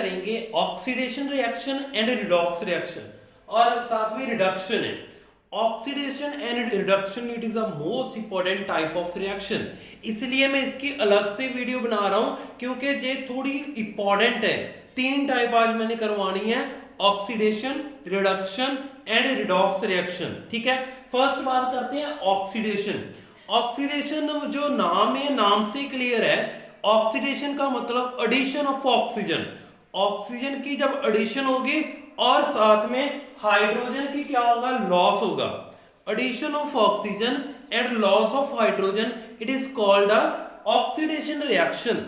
करेंगे oxidation reaction and redox reaction, और साथ में रिडक्शन है। Oxidation and reduction it is a most important type of reaction, इसलिए मैं इसकी अलग से वीडियो बना रहा हूं क्योंकि ये थोड़ी इंपॉर्टेंट है। 3 टाइप आज मैंने करवानी है, oxidation, reduction and redox reaction. ठीक है, फर्स्ट बात करते हैं ऑक्सीडेशन। ऑक्सीडेशन जो नाम है, नाम से क्लियर है, ऑक्सीडेशन का मतलब एडिशन ऑफ ऑक्सीजन। ऑक्सीजन की जब एडिशन होगी और साथ में हाइड्रोजन की क्या होगा, लॉस होगा। Addition of oxygen and loss of hydrogen it is called a oxidation reaction.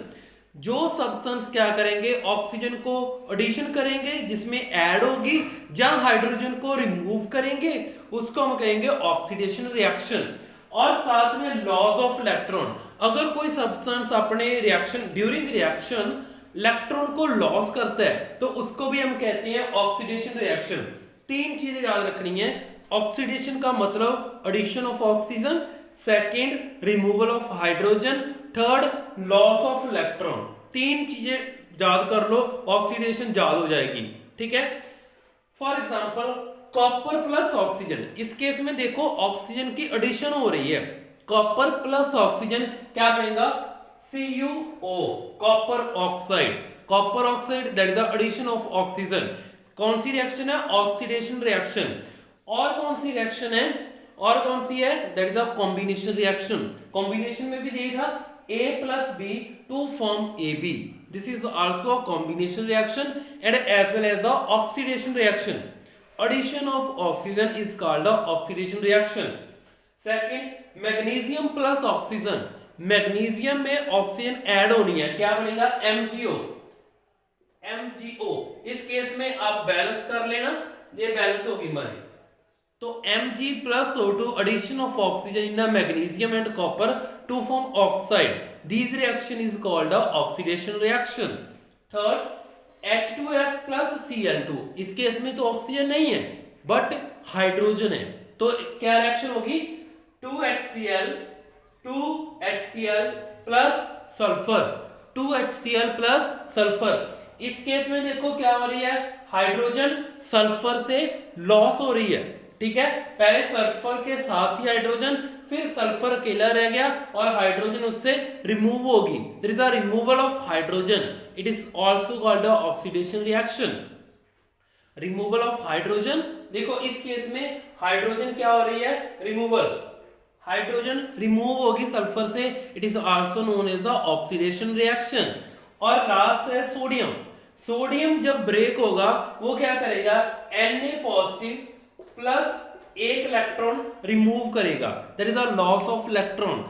जो सब्सटेंस क्या करेंगे, ऑक्सीजन को एडिशन करेंगे जिसमें ऐड होगी, जहां हाइड्रोजन को रिमूव करेंगे, उसको हम कहेंगे ऑक्सीडेशन रिएक्शन। और साथ में लॉस ऑफ इलेक्ट्रॉन, अगर कोई सब्सटेंस अपने रिएक्शन ड्यूरिंग रिएक्शन इलेक्ट्रॉन को लॉस करता है तो उसको भी हम कहते हैं ऑक्सीडेशन रिएक्शन। 3 चीजें याद रखनी है। ऑक्सीडेशन का मतलब addition of oxygen, second removal of hydrogen, third loss of electron. 3 चीजें याद कर लो, ऑक्सीडेशन याद हो जाएगी। ठीक है, for example copper plus oxygen, इस केस में देखो ऑक्सीजन की एडिशन हो रही है। कॉपर प्लस ऑक्सीजन क्या बनेगा, CuO, copper oxide. Copper oxide that is the addition of oxygen. कौन सी रिएक्शन है, ऑक्सीडेशन रिएक्शन। और कौन सी रिएक्शन है, और कौन सी है, that is a combination reaction. Combination में भी देखा A plus B to form AB. This is also a combination reaction and as well as a oxidation reaction. Addition of oxygen is called a oxidation reaction. Second, magnesium plus oxygen. Magnesium में oxygen add होनी है, क्या बनेगा, MgO। MgO इस case में आप balance कर लेना, ये बैलेंस होगी हमारी। तो Mg plus O2 addition of oxygen in the magnesium and copper to form oxide. These reaction is called a oxidation reaction. Third, H2S plus Cl2. इस केस में तो ऑक्सीजन नहीं है बट हाइड्रोजन है, तो क्या रिएक्शन होगी, 2HCl plus sulphur, 2HCl plus sulphur. इस केस में देखो क्या हो रही है, हाइड्रोजन सल्फर से लॉस हो रही है। ठीक है, पहले सल्फर के साथ ही हाइड्रोजन, फिर सल्फर अकेला रह गया और हाइड्रोजन उससे रिमूव होगी। There is a removal of hydrogen, it is also called a oxidation reaction. Removal of hydrogen, देखो इस केस में हाइड्रोजन क्या हो रही है, रिमूवल, हाइड्रोजन रिमूव होगी सल्फर से, it is also known as a oxidation reaction. और लास्ट है सोडियम। सोडियम जब ब्रेक होगा वो क्या करेगा, Na पॉजिटिव प्लस एक इलेक्ट्रॉन रिमूव करेगा, that is a loss of electron.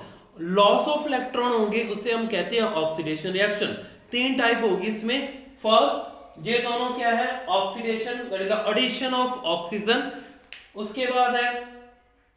Loss of electron होंगे उसे हम कहते हैं ऑक्सीडेशन रिएक्शन। 3 टाइप होगी इसमें। फर्स्ट, ये दोनों क्या है, oxidation that is the addition of oxygen, उसके बाद है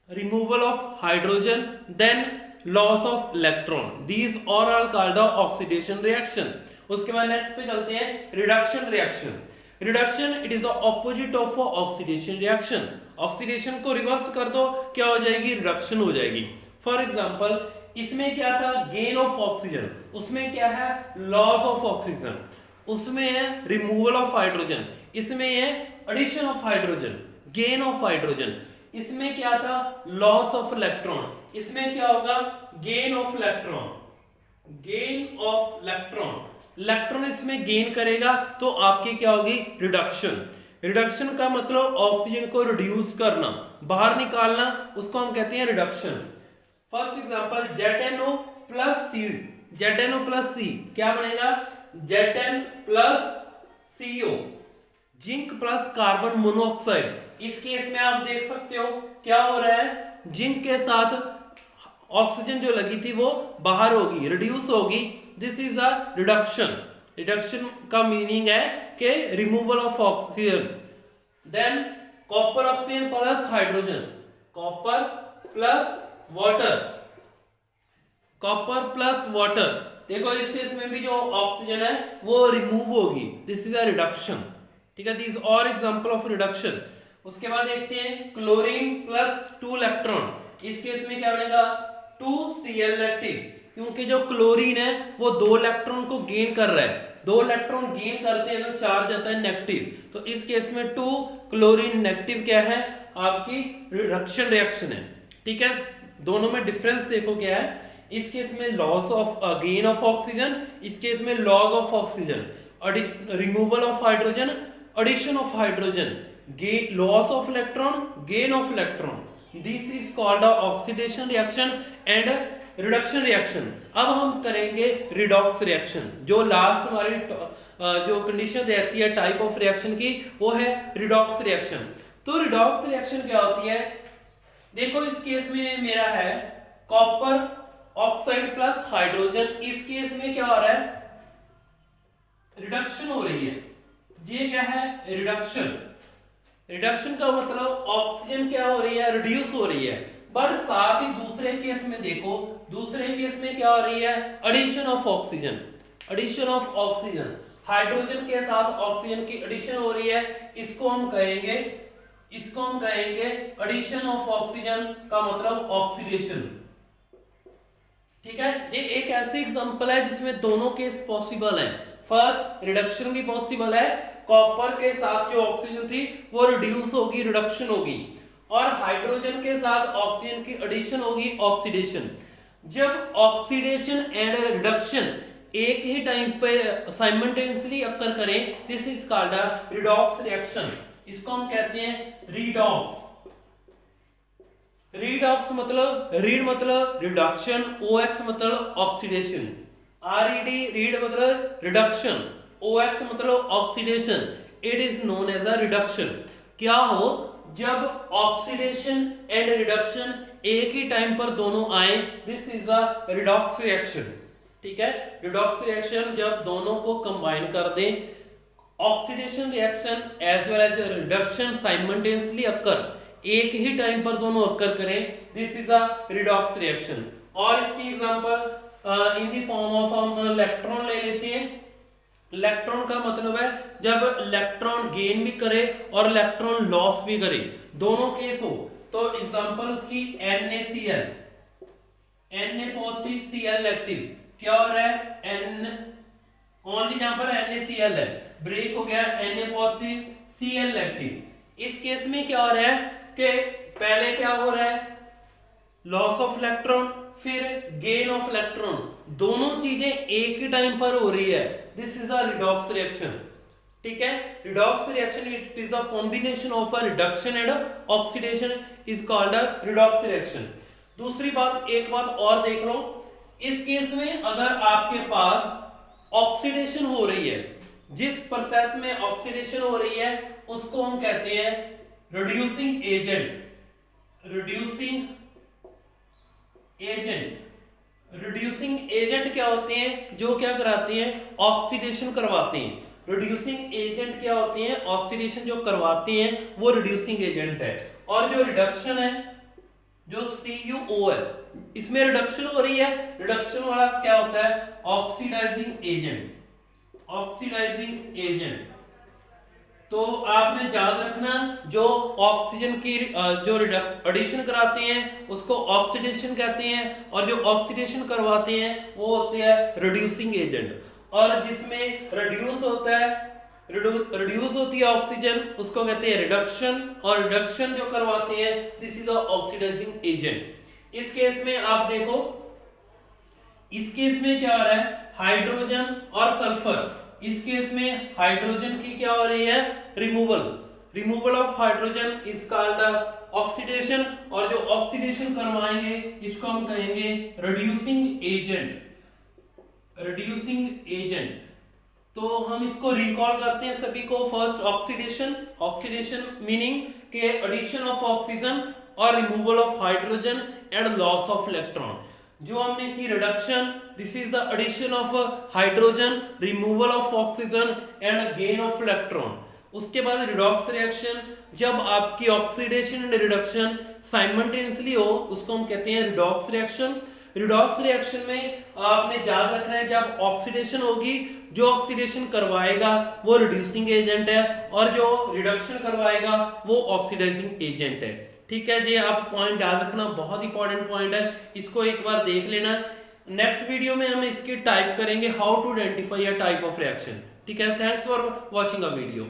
removal of hydrogen, then loss of electron. These all are called oxidation reaction. उसके बाद नेक्स्ट पे चलते हैं, reduction reaction. Reduction it is the opposite of oxidation reaction. Oxidation को reverse कर दो, क्या हो जाएगी, रिडक्शन हो जाएगी। फॉर एग्जांपल इसमें क्या था, गेन ऑफ ऑक्सीजन, उसमें क्या है, लॉस ऑफ ऑक्सीजन, उसमें है रिमूवल ऑफ हाइड्रोजन, इसमें है addition of hydrogen, gain of hydrogen. इसमें क्या था, लॉस ऑफ इलेक्ट्रॉन, इसमें क्या होगा, gain of electron, gain of electron. Electron इसमें गेन करेगा तो आपकी क्या होगी, रिडक्शन। रिडक्शन का मतलब ऑक्सीजन को रिड्यूस करना, बाहर निकालना, उसको हम कहते हैं reduction. First example ZnO plus C, ZnO plus C क्या बनेगा, Zn plus CO, zinc plus carbon monoxide. इस केस में आप देख सकते हो क्या हो रहा है, जिंक के साथ ऑक्सीजन जो लगी थी वो बाहर होगी, रिड्यूस होगी। This is a reduction. Reduction का मीनिंग है कि removal of oxygen. Than copper oxygen plus hydrogen, copper plus water, copper plus water. देखो इस केस में भी जो ऑक्सीजन है वो रिमूव होगी, दिस इज अ रिडक्शन। ठीक है, दिस और एग्जांपल ऑफ रिडक्शन। उसके बाद देखते हैं क्लोरीन प्लस 2 इलेक्ट्रॉन। इस केस में क्या बनेगा, 2Cl नेगेटिव। क्योंकि जो क्लोरीन है वो 2 इलेक्ट्रॉन को गेन कर रहा है, 2 इलेक्ट्रॉन गेन करते हैं तो चार्ज आता है नेगेटिव, तो इस केस में 2 क्लोरीन नेगेटिव क्या है, आपकी रिडक्शन रिएक्शन है। ठीक है, दोनों में डिफरेंस देखो क्या है, इस केस में loss of gain of oxygen, इस केस में loss of oxygen, removal of hydrogen, addition of hydrogen, loss of electron, gain of electron, this is called oxidation reaction and reduction reaction. अब हम करेंगे रिडॉक्स रिएक्शन, जो last हमारी जो condition रहती है टाइप ऑफ रिएक्शन की, वो है रिडॉक्स रिएक्शन। तो रिडॉक्स रिएक्शन क्या होती है, देखो इस केस में मेरा है कॉपर ऑक्साइड प्लस हाइड्रोजन, इस केस में क्या हो रहा है, रिडक्शन हो रही है, ये क्या है, रिडक्शन। रिडक्शन का मतलब ऑक्सीजन क्या हो रही है, रिड्यूस हो रही है। बट साथ ही दूसरे केस में देखो, दूसरे केस में क्या हो रही है, addition of oxygen, addition of oxygen, hydrogen के साथ ऑक्सीजन की एडिशन हो रही है, इसको हम कहेंगे एडिशन ऑफ ऑक्सीजन, का मतलब ऑक्सीडेशन। ठीक है, ये एक ऐसी एग्जांपल है जिसमें दोनों केस पॉसिबल हैं। फर्स्ट रिडक्शन भी पॉसिबल है, कॉपर के साथ जो ऑक्सीजन थी वो रिड्यूस होगी, रिडक्शन होगी, और हाइड्रोजन के साथ ऑक्सीजन की एडिशन होगी, ऑक्सीडेशन। जब ऑक्सीडेशन एंड रिडक्शन एक ही टाइम पे साइमल्टेनियसली अकर करें, this is called a redox reaction, इसको हम कहते हैं रिडॉक्स। रिडॉक्स मतलब रीड मतलब रिडक्शन, ओएक्स मतलब ऑक्सीडेशन, आरईडी रीड मतलब रिडक्शन, ओएक्स मतलब oxidation, it is known as a reduction. क्या हो, जब ऑक्सीडेशन एंड रिडक्शन एक ही टाइम पर दोनों आए, this is a redox reaction. ठीक है, रिडॉक्स रिएक्शन जब दोनों को कंबाइन कर दें, oxidation reaction as well as reduction simultaneously occur, एक ही टाइम पर दोनों अकर करें, this is a redox reaction. और इसकी example in the form of हम इलेक्ट्रॉन ले लेते हैं। इलेक्ट्रॉन का मतलब है जब इलेक्ट्रॉन गेन भी करे और इलेक्ट्रॉन लॉस भी करे, दोनों केस हो, तो एग्जांपल उसकी NaCl, Na positive Cl negative, क्या हो रहा है, N ओनली यहां पर NaCl है, ब्रेक हो गया Na पॉजिटिव Cl नेगेटिव। इस केस में क्या हो रहा है कि पहले क्या हो रहा है, लॉस ऑफ इलेक्ट्रॉन, फिर गेन ऑफ इलेक्ट्रॉन, दोनों चीजें एक ही टाइम पर हो रही है, this is a redox reaction. ठीक है, redox reaction it is a combination of a reduction and oxidation, is called a redox reaction. दूसरी बात, एक बात और देख लो, इस केस में अगर आपके पास ऑक्सीडेशन हो रही है, जिस प्रोसेस में ऑक्सीडेशन हो रही है उसको हम कहते हैं रिड्यूसिंग एजेंट। रिड्यूसिंग एजेंट क्या होते हैं, जो क्या कराते हैं, ऑक्सीडेशन करवाते हैं। रिड्यूसिंग एजेंट क्या होते हैं, ऑक्सीडेशन जो करवाते हैं वो रिड्यूसिंग एजेंट है। और जो रिडक्शन है, जो CuO है, इसमें रिडक्शन हो रही है, रिडक्शन वाला क्या होता है, ऑक्सीडाइजिंग एजेंट, ऑक्सीडाइजिंग एजेंट। तो आपने याद रखना, जो ऑक्सीजन की जो एडिशन कराते हैं उसको ऑक्सीडेशन कहते हैं, और जो ऑक्सीडेशन करवाते हैं वो होते हैं रिड्यूसिंग एजेंट। और जिसमें रिड्यूस होता है, रिड्यूस होती है ऑक्सीजन, उसको कहते हैं रिडक्शन, और रिडक्शन जो करवाते हैं this is the oxidising agent. इस केस में आप देखो, इस केस में क्या हो रहा है, हाइड्रोजन और सल्फर, इस केस में हाइड्रोजन की क्या हो रही है, removal of hydrogen is called oxidation, और जो ऑक्सीडेशन करवाएंगे इसको हम कहेंगे रिड्यूसिंग एजेंट, रिड्यूसिंग एजेंट। तो हम इसको रिकॉल करते हैं सभी को। फर्स्ट ऑक्सीडेशन मीनिंग के एडिशन ऑफ ऑक्सीजन और removal of hydrogen and loss of electron. जो हमने की reduction, this is the addition of hydrogen, removal of oxygen and gain of electron. उसके बाद रिडॉक्स रिएक्शन, जब आपकी ऑक्सीडेशन एंड रिडक्शन साइमल्टेनियसली हो उसको हम कहते हैं रिडॉक्स रिएक्शन। रिडॉक्स रिएक्शन में आपने याद रखना है, जब ऑक्सीडेशन होगी, जो ऑक्सीडेशन करवाएगा वो रिड्यूसिंग एजेंट है, और जो रिडक्शन करवाएगा वो ऑक्सीडाइजिंग एजेंट है। ठीक है जी, आप पॉइंट याद रखना, बहुत इंपॉर्टेंट पॉइंट है, इसको एक बार देख लेना। नेक्स्ट वीडियो में हम इसके टाइप करेंगे how to identify a type of reaction. ठीक है, thanks for watching a video.